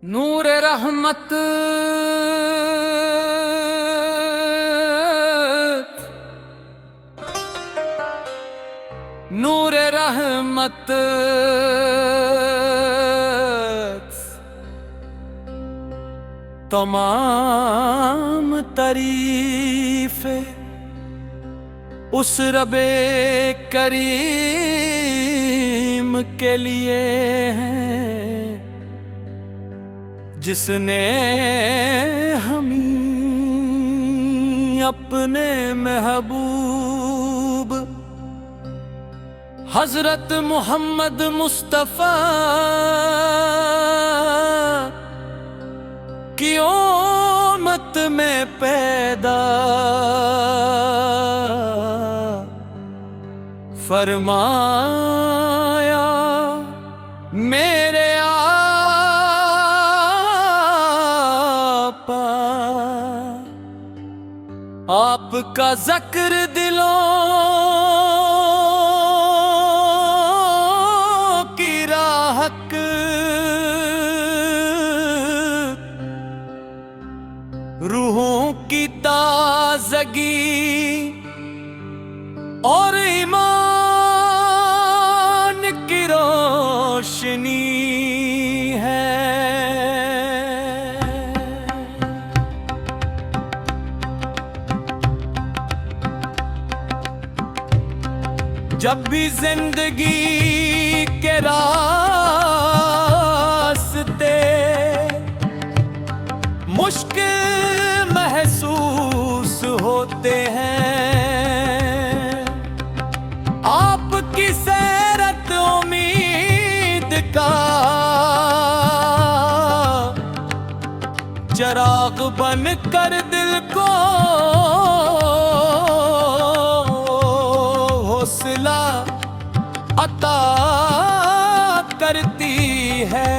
नूर रहमत नूर रहमत तमाम तारीफ़े उस रबे करीम के लिए हैं जिसने हमें अपने महबूब हजरत मोहम्मद मुस्तफ़ा की उम्मत में पैदा फरमाया। मेरे आपा आपका ज़िक्र दिलों की राहत रूहों की ताज़गी और ईमान की रोशनी है। जब भी जिंदगी के रास्ते मुश्किल महसूस होते हैं, आपकी सैरत उम्मीद का चिराग बन कर दिल को हौसला अता करती है।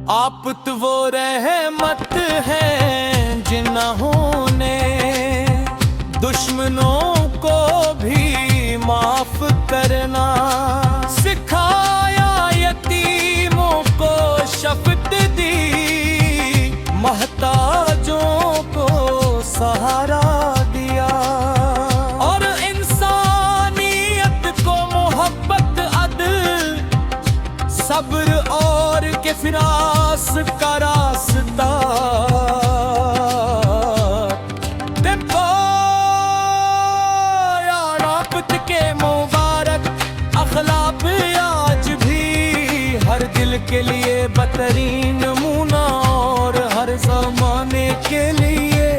आप तो वो रहमत हैं जिन्होंने दुश्मनों को भी माफ करना सिखाया, यतीमों को शफ़क़त दी, महताजों को सहारा दिया और इंसानियत को मोहब्बत, अदल, सब्र और के फिरास का रास्ता राबत के मुबारक अखलाक आज भी हर दिल के लिए बहतरीन नमूना और हर ज़माने के लिए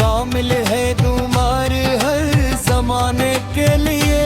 कामिल है तुम्हार हर ज़माने के लिए।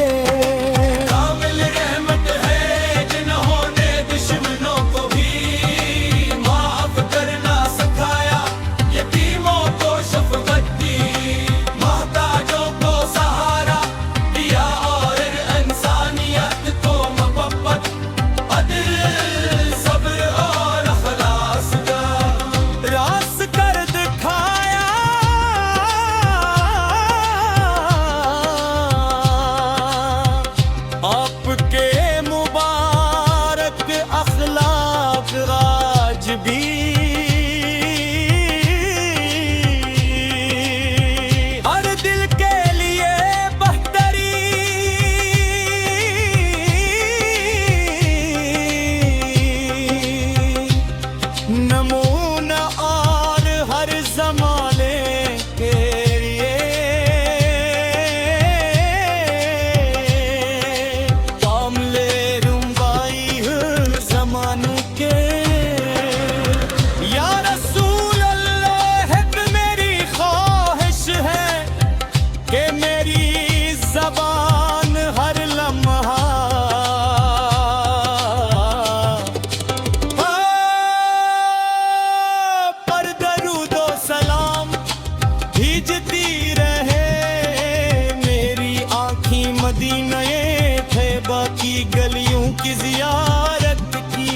की गलियों की ज़ियारत की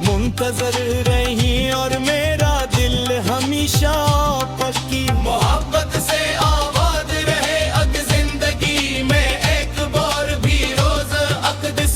मुंतज़र रही और मेरा दिल हमेशा पक्की मोहब्बत से आबाद रहे अग जिंदगी में एक बार भी रोज़ अक़दस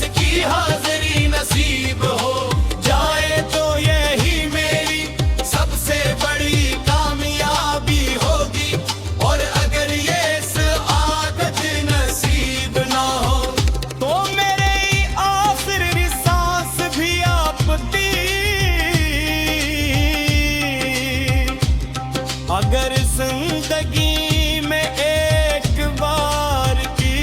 जिंदगी में एक बार की,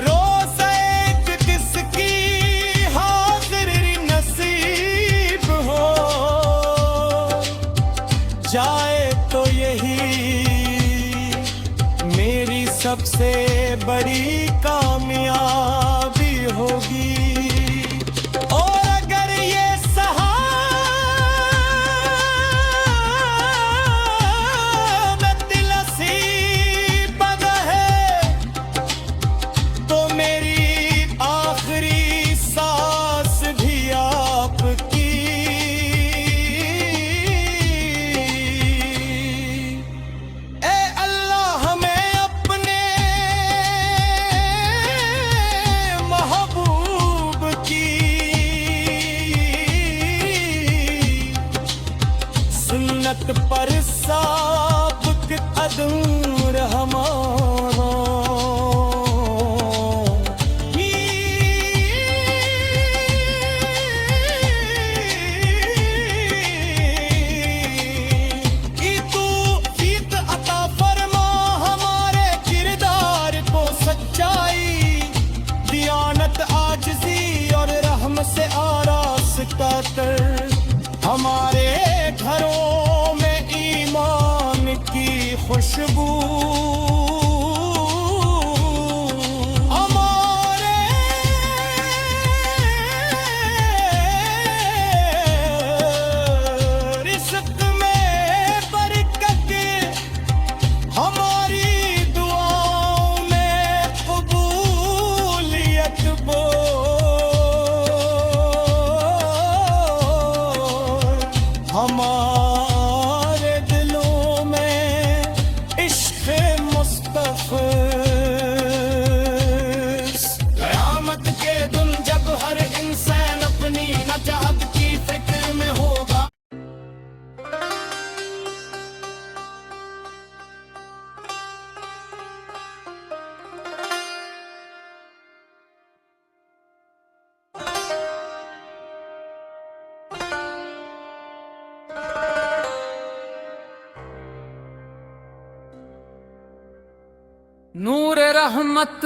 रोज़ एक किसकी हाज़िर नसीब हो जाए तो यही मेरी सबसे बड़ी कामयाबी होगी। और अगर ये सहाबत नसीबत है तो मेरी आखिरी सांस भी आपकी। ए अल्लाह हमें अपने महबूब की सुन्नत पर साबिक कदम हमारा। ई तू ईद अता फरमा हमारे किरदार को सच्चाई, दियानत आजिज़ी और रहम से आरास्ता कर हमारे घरों में ईमान की खुशबू। हमारे रिज़्क़ में बरकत, हमारी दुआओं में कबूलियत हमारे दिलों में इश्क़ मुस्तफ़ा। क़यामत के दिन जब हर इंसान अपनी नजात की फिक्र में होगा। नूर रहमत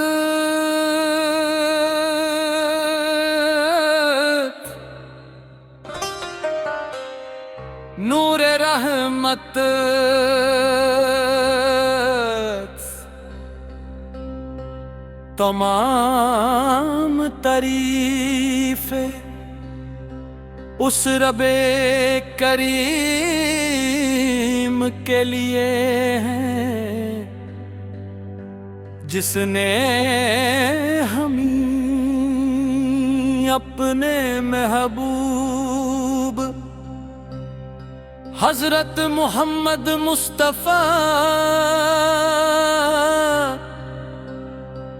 नूर रहमत तमाम तारीफ़े उस रबे करीम के लिए हैं जिसने हमें अपने महबूब हजरत मोहम्मद मुस्तफ़ा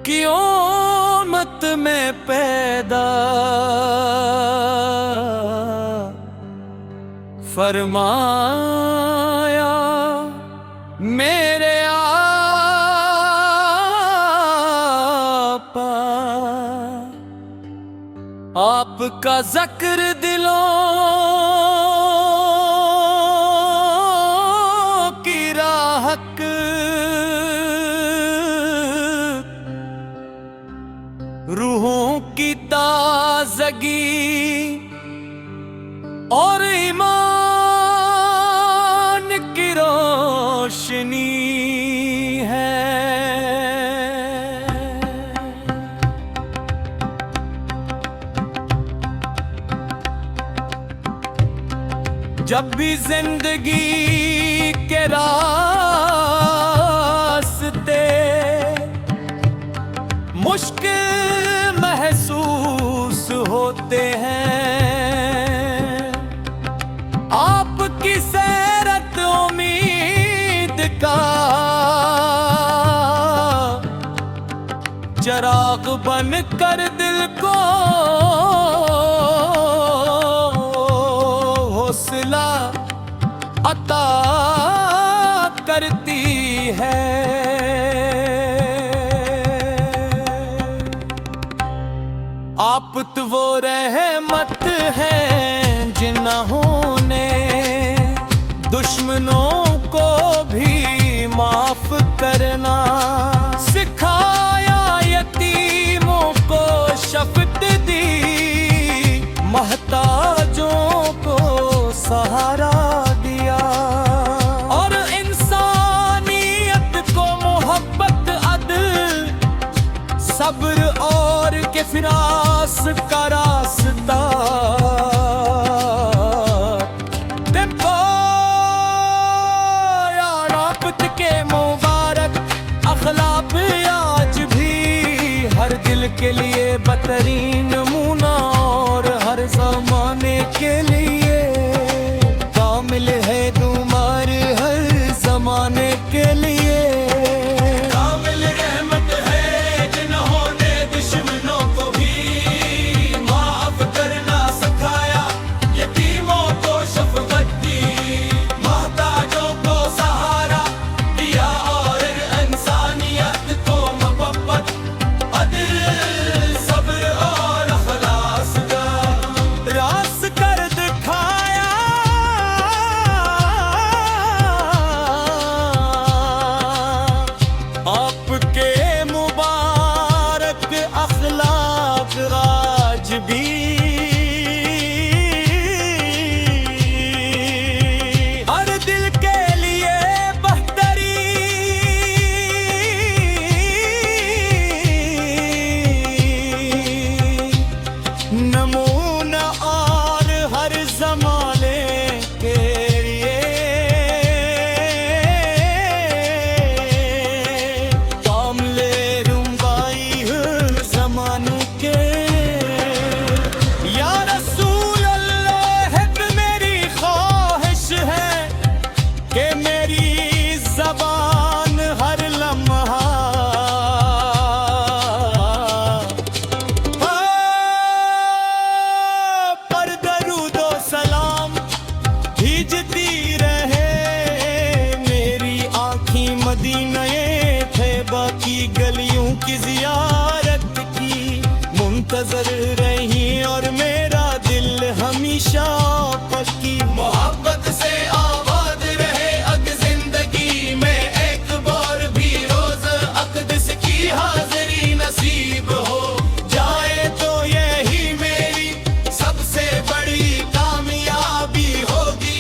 की उम्मत में पैदा फरमाया। मेरे आपका ज़िक्र दिलों की राहत रूहों की ताज़गी और ईमान की रोशनी है। जब भी जिंदगी के रास्ते मुश्किल महसूस होते हैं, आपकी सैरत उम्मीद का चराग बन कर दिल को हौसला अता करती है। आप तो वो रहमत हैं जिन्होंने दुश्मनों को भी माफ करना सिखाया, यतीमों को शफ़क़त दी, मोहताजों को सहारा दिया, और इंसानियत को मोहब्बत, अदल, सब्र और किफ़रास का रास्ता के मुबारक अखलाक आज भी हर दिल के लिए बहतरीन नमूना, और हर ज़माने के लिए कामिल है तुम्हार, हर ज़माने के लिए कामिल रहमत है, जिन्होंने दुश्मनों को भी माफ करना सिखाया, यतीमों को शफ़क़त दी, मोहताजों को सहारा दिया, और इंसानियत को मोहब्बत, अदल, सब्र और अखलास का रास कर दिखाया। आपके मुबारक अखलाक आज भी हर दिल के लिए बेहतरीन नमूना, और हर ज़माने के लिए कामिल रुबाई हर ज़माने के। या रसूल अल्लाह मेरी ख्वाहिश है कि मेरी ज़बान हर लम्हा पर दरूदो सलाम भीजती रहे, मेरी आँखें मदीने तैयबा की गलियों की ज़ियारत की मुंतज़र रही, और मेरा दिल हमेशा पक्की मोहब्बत से आबाद रहे। अग जिंदगी में एक बार भी रोज़ अक़दस की हाज़िरी नसीब हो जाए, तो यही मेरी सबसे बड़ी कामयाबी होगी,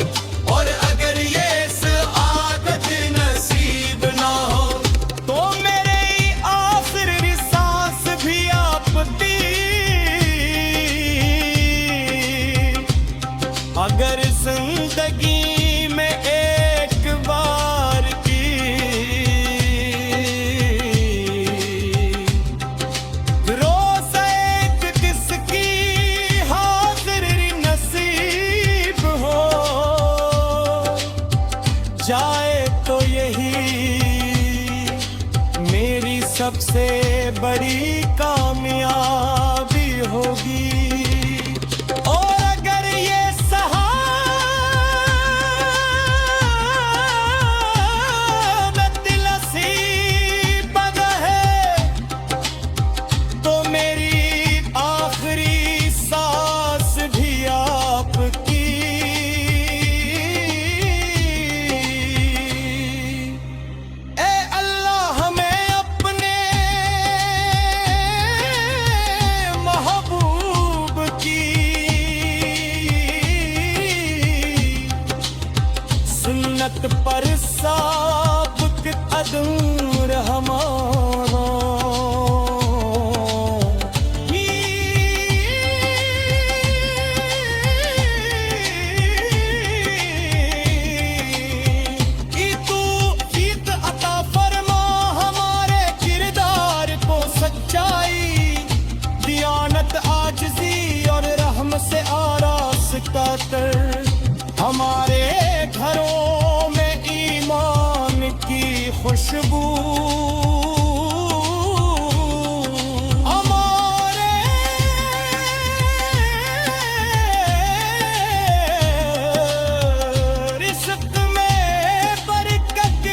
और अगर ये सआदत नसीब ना हो तो मेरे आखिरी सांस भी आपकी, अगर जिंदगी में एक बार की रोज़ एक किसकी हाज़िरी नसीब हो जाए, तो यही मेरी सबसे बड़ी कामयाबी होगी। और अगर ये सहाबत नसीब है, तो मेरी आखिरी सांस भी आपकी, ए अल्लाह हमें अपने महबूब की सुन्नत पर साबित कदम हमारा, तू ईद अता फरमा हमारे किरदार को सच्चाई, दियानत आजिज़ी और रहम से आरास का तर, हमारे घरों में ईमान की खुशबू, हमारे रिज़्क़ में बरकत,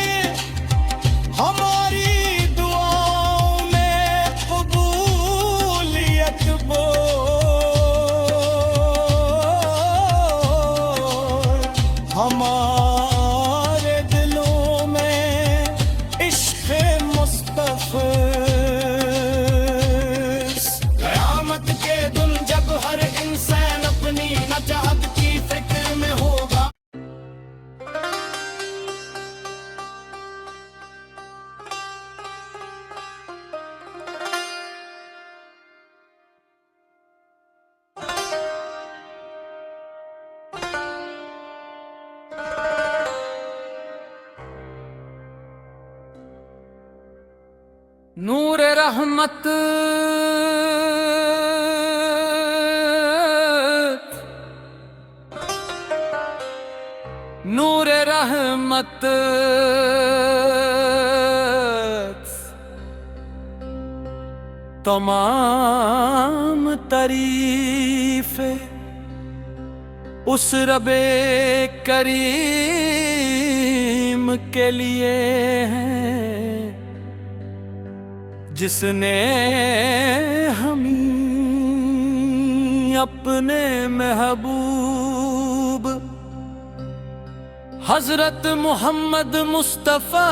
हमारी दुआओं में कबूलियत हमारे नूर रहमत नूर रहमत तमाम तारीफ़े उस रबे करीम के लिए हैं जिसने हमें अपने महबूब हज़रत मुहम्मद मुस्तफ़ा